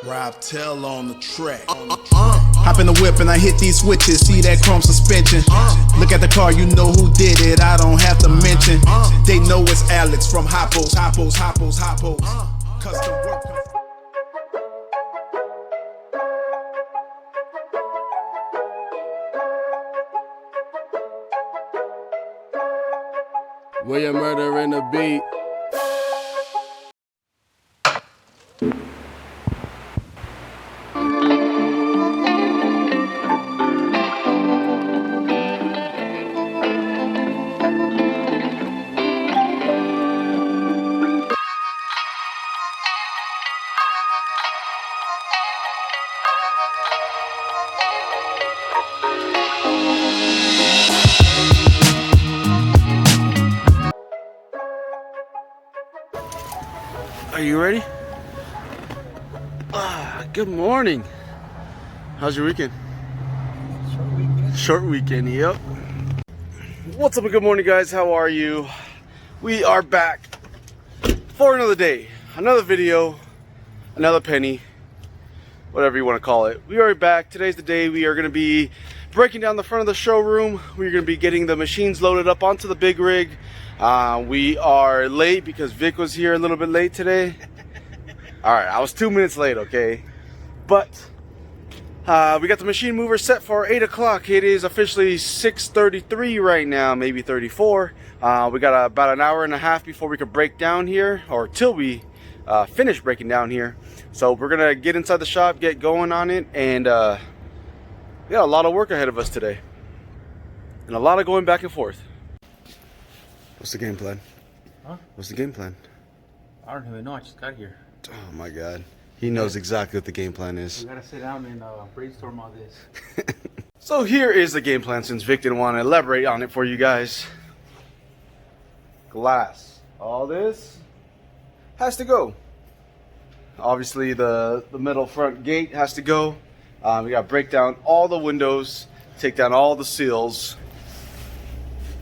Rob Tell on the track. Hop in the whip and I hit these switches. See that chrome suspension. Look at the car, you know who did it. I don't have to mention. They know it's Alex from Hoppos. Custom work. William Murder in the beat. Are you ready? Good morning. How's your weekend? Short weekend, yep. What's up and good morning, guys? How are you? We are back for another day, another video, another penny, whatever you want to call it. We are back. Today's the day we are going to be breaking down the front of the showroom. We're going to be getting the machines loaded up onto the big rig. We are late because Vic was here a little bit late today. Alright, I was 2 minutes late, okay? But we got the machine mover set for 8 o'clock. It is officially 6:33 right now, maybe 34. We got about an hour and a half before we could break down here, or till we finish breaking down here. So we're gonna get inside the shop, get going on it, and we got a lot of work ahead of us today. And a lot of going back and forth. What's the game plan? Huh? What's the game plan? I don't even know. I just got here. Oh my god. He knows exactly what the game plan is. We gotta sit down and brainstorm all this. So here is the game plan, since Vic didn't want to elaborate on it for you guys. Glass. All this has to go. Obviously the middle front gate has to go. We gotta break down all the windows, take down all the seals,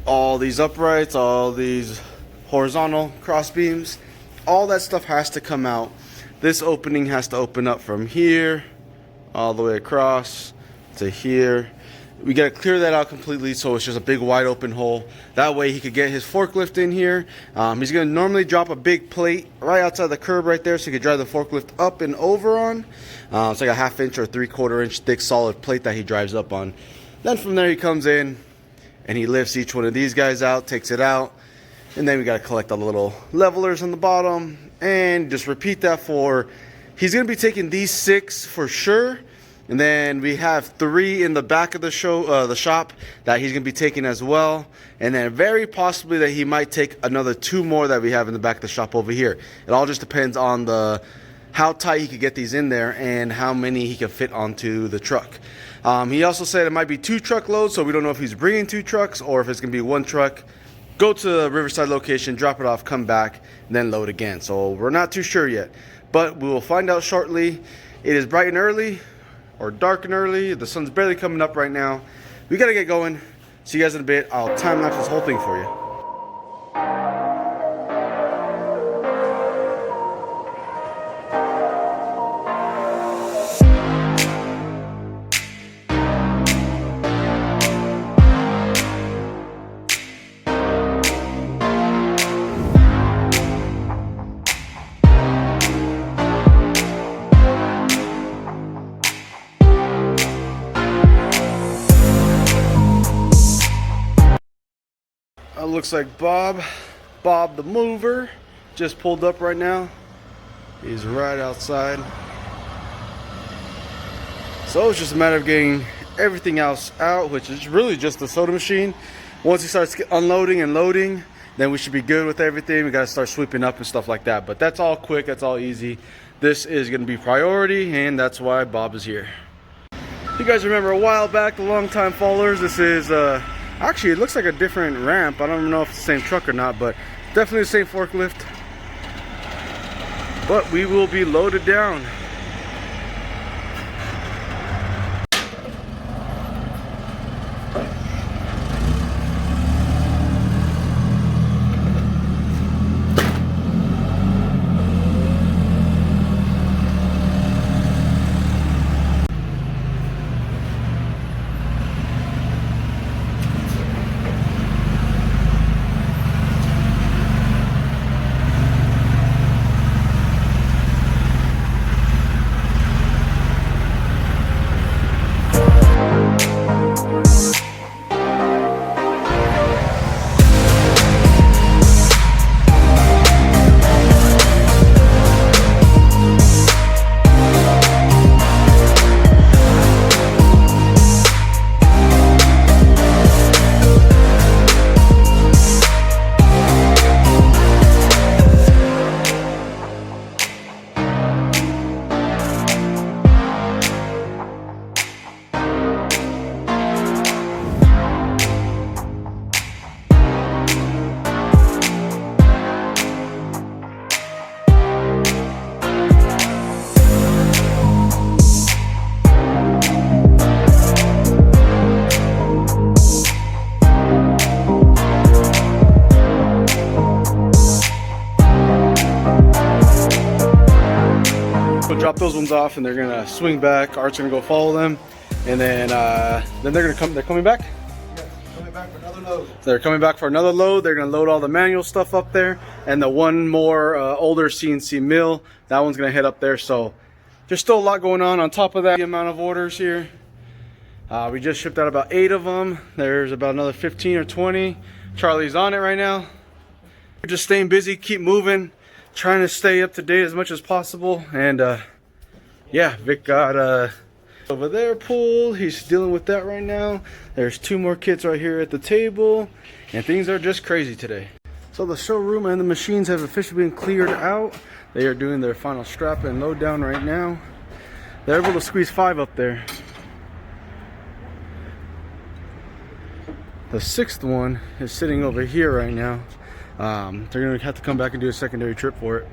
all these uprights, all these horizontal cross beams. All that stuff has to come out. This opening has to open up from here all the way across to here. We got to clear that out completely so it's just a big wide open hole. That way he could get his forklift in here. He's going to normally drop a big plate right outside the curb right there so he could drive the forklift up and over on. It's like a 1/2 inch or 3/4 inch thick solid plate that he drives up on. Then from there he comes in and he lifts each one of these guys out, takes it out. And then we got to collect all the little levelers on the bottom and just repeat that for, he's going to be taking these 6 for sure. And then we have 3 in the back of the shop that he's going to be taking as well. And then very possibly that he might take another 2 more that we have in the back of the shop over here. It all just depends on how tight he could get these in there and how many he can fit onto the truck. He also said it might be 2 truckloads, so we don't know if he's bringing 2 trucks or if it's going to be 1 truck. Go to the Riverside location, drop it off, come back, and then load again. So we're not too sure yet, but we will find out shortly. It is bright and early, or dark and early. The sun's barely coming up right now. We gotta get going. See you guys in a bit. I'll time lapse this whole thing for you. Looks like Bob the mover just pulled up right now. He's right outside. So it's just a matter of getting everything else out, which is really just the soda machine. Once he starts unloading and loading, then we should be good with everything. We got to start sweeping up and stuff like that, but that's all quick, that's all easy. This is going to be priority, and that's why Bob is here. You guys remember a while back, the long-time followers, this is actually, it looks like a different ramp. I don't know if it's the same truck or not, but definitely the same forklift. But we will be loaded down. drop those ones off, and they're gonna swing back. Art's gonna go follow them, and then they're gonna come. They're coming back. Coming back for another load. They're coming back for another load. They're gonna load all the manual stuff up there, and the one more older CNC mill, that one's gonna head up there. So there's still a lot going on. On top of that, the amount of orders here, we just shipped out about 8 of them. There's about another 15 or 20. Charlie's on it right now. We're just staying busy, keep moving, trying to stay up to date as much as possible. And yeah, Vic got over there pulled. He's dealing with that right now. There's 2 more kits right here at the table, and things are just crazy today. So the showroom and the machines have officially been cleared out. They are doing their final strap and load down right now. They're able to squeeze 5 up there. The 6th one is sitting over here right now. They're gonna have to come back and do a secondary trip for it.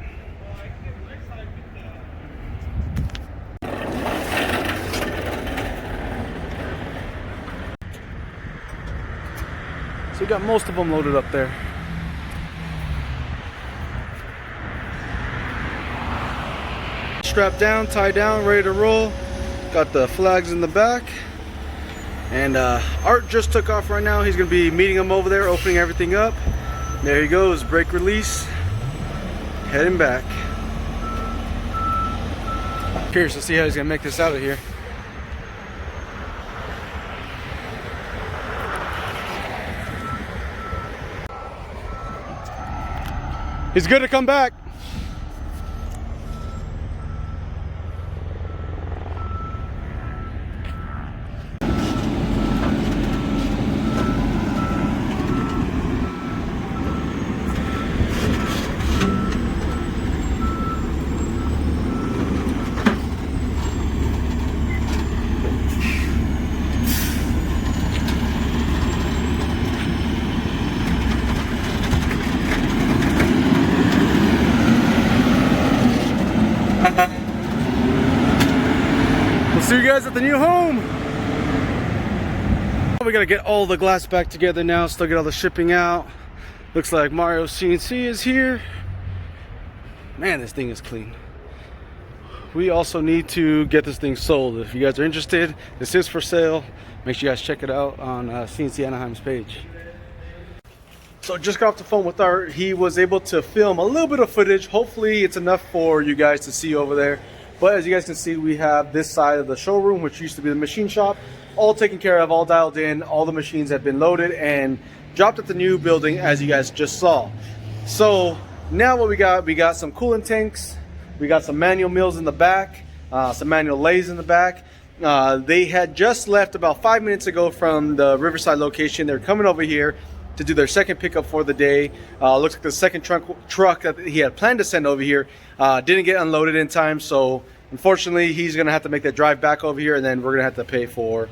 So we got most of them loaded up there. Strapped down, tied down, ready to roll. Got the flags in the back. And Art just took off right now. He's gonna be meeting them over there, opening everything up. There he goes, brake release. Heading back. Curious to see how he's gonna make this out of here. He's good to come back. We'll see you guys at the new home. We gotta get all the glass back together now, still get all the shipping out. Looks like Mario CNC is here. Man, this thing is clean. We also need to get this thing sold. If you guys are interested, this is for sale. Make sure you guys check it out on CNC Anaheim's page. So just got off the phone with Art. He was able to film a little bit of footage. Hopefully it's enough for you guys to see over there. But as you guys can see, we have this side of the showroom, which used to be the machine shop, all taken care of, all dialed in. All the machines have been loaded and dropped at the new building, as you guys just saw. So now what we got some coolant tanks, we got some manual mills in the back, some manual lathes in the back. They had just left about 5 minutes ago from the Riverside location. They're coming over here to do their second pickup for the day. Looks like the second truck that he had planned to send over here didn't get unloaded in time, so unfortunately he's gonna have to make that drive back over here, and then we're gonna have to pay for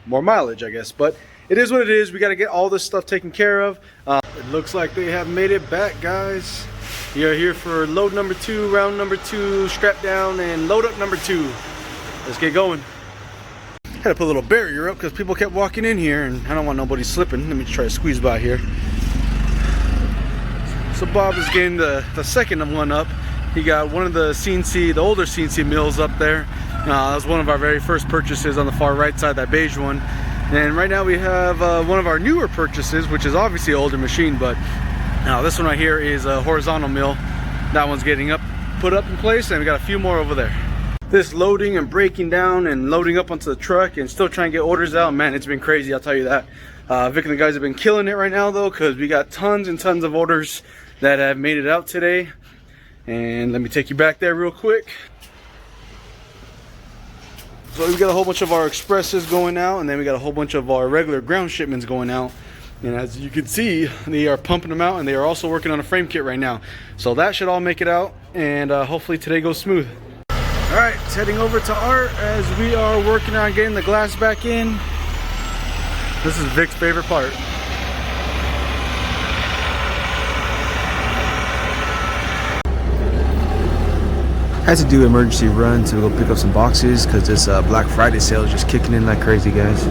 more mileage, I guess. But it is what it is. We got to get all this stuff taken care of. It looks like they have made it back, guys. We are here for load number 2, round number 2, strap down and load up number 2. Let's get going. Had to put a little barrier up because people kept walking in here, and I don't want nobody slipping. Let me try to squeeze by here. So Bob is getting the second one up. He got one of the CNC, the older CNC mills up there. That was one of our very first purchases on the far right side, that beige one. And right now we have one of our newer purchases, which is obviously an older machine, but now this one right here is a horizontal mill. That one's getting put up in place, and we got a few more over there. This loading and breaking down and loading up onto the truck and still trying to get orders out, man, it's been crazy, I'll tell you that. Vic and the guys have been killing it right now though, because we got tons and tons of orders that have made it out today. And let me take you back there real quick. So we got a whole bunch of our expresses going out, and then we got a whole bunch of our regular ground shipments going out. And as you can see, they are pumping them out, and they are also working on a frame kit right now. So that should all make it out, and hopefully today goes smooth. All right, it's heading over to Art as we are working on getting the glass back in. This is Vic's favorite part. Had to do emergency run to go pick up some boxes because this Black Friday sale is just kicking in like crazy, guys.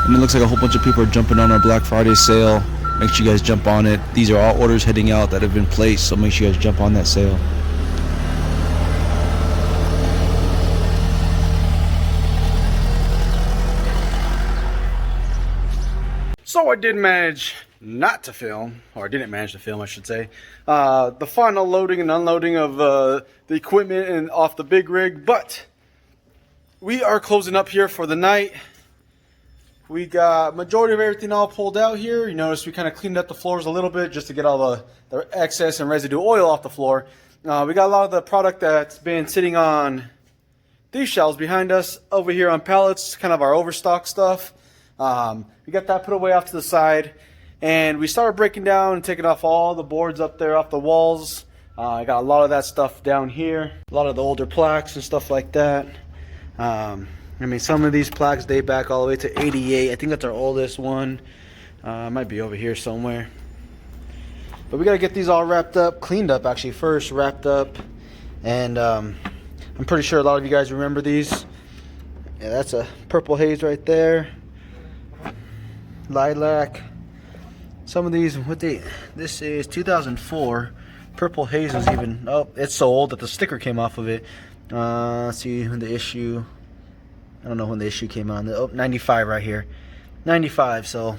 And it looks like a whole bunch of people are jumping on our Black Friday sale. make sure you guys jump on it. These are all orders heading out that have been placed, so make sure you guys jump on that sale. So I did manage not to film, or I didn't manage to film, I should say, the final loading and unloading of the equipment and off the big rig, but we are closing up here for the night. We got majority of everything all pulled out here. You notice we kind of cleaned up the floors a little bit just to get all the excess and residue oil off the floor. We got a lot of the product that's been sitting on these shelves behind us over here on pallets, kind of our overstock stuff. We got that put away off to the side, and we started breaking down and taking off all the boards up there off the walls. I got a lot of that stuff down here, a lot of the older plaques and stuff like that. I mean, some of these plaques date back all the way to 88. I think that's our oldest one. Might be over here somewhere. But we got to get these all wrapped up, cleaned up actually first, wrapped up. And I'm pretty sure a lot of you guys remember these. Yeah, that's a Purple Haze right there. Lilac. Some of these, this is 2004. Purple Haze was even, oh, it's so old that the sticker came off of it. Let's see when the issue, I don't know when the issue came on. Oh, 95 right here. 95, so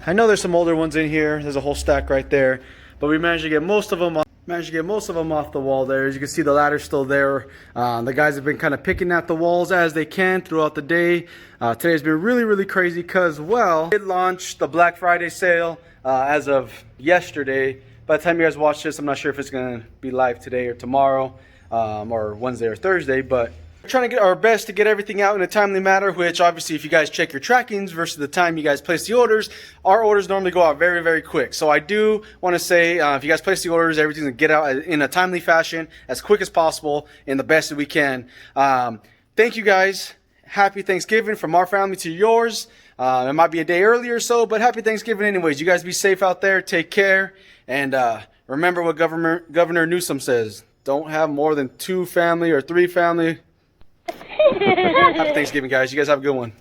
I know there's some older ones in here. There's a whole stack right there, but we managed to get most of them off. Off the wall there. As you can see, the ladder's still there. The guys have been kind of picking at the walls as they can throughout the day. Today's been really crazy because, well, it launched the Black Friday sale as of yesterday. By the time you guys watch this, I'm not sure if it's going to be live today or tomorrow, or Wednesday or Thursday, but we're trying to get our best to get everything out in a timely manner, which obviously if you guys check your trackings versus the time you guys place the orders, our orders normally go out very quick. So I do want to say, if you guys place the orders, everything's going to get out in a timely fashion, as quick as possible, and the best that we can. Thank you guys. Happy Thanksgiving from our family to yours. It might be a day early or so, but happy Thanksgiving anyways. You guys be safe out there. Take care. And remember what Governor Newsom says. Don't have more than 2 family or 3 family. Happy Thanksgiving, guys. You guys have a good one.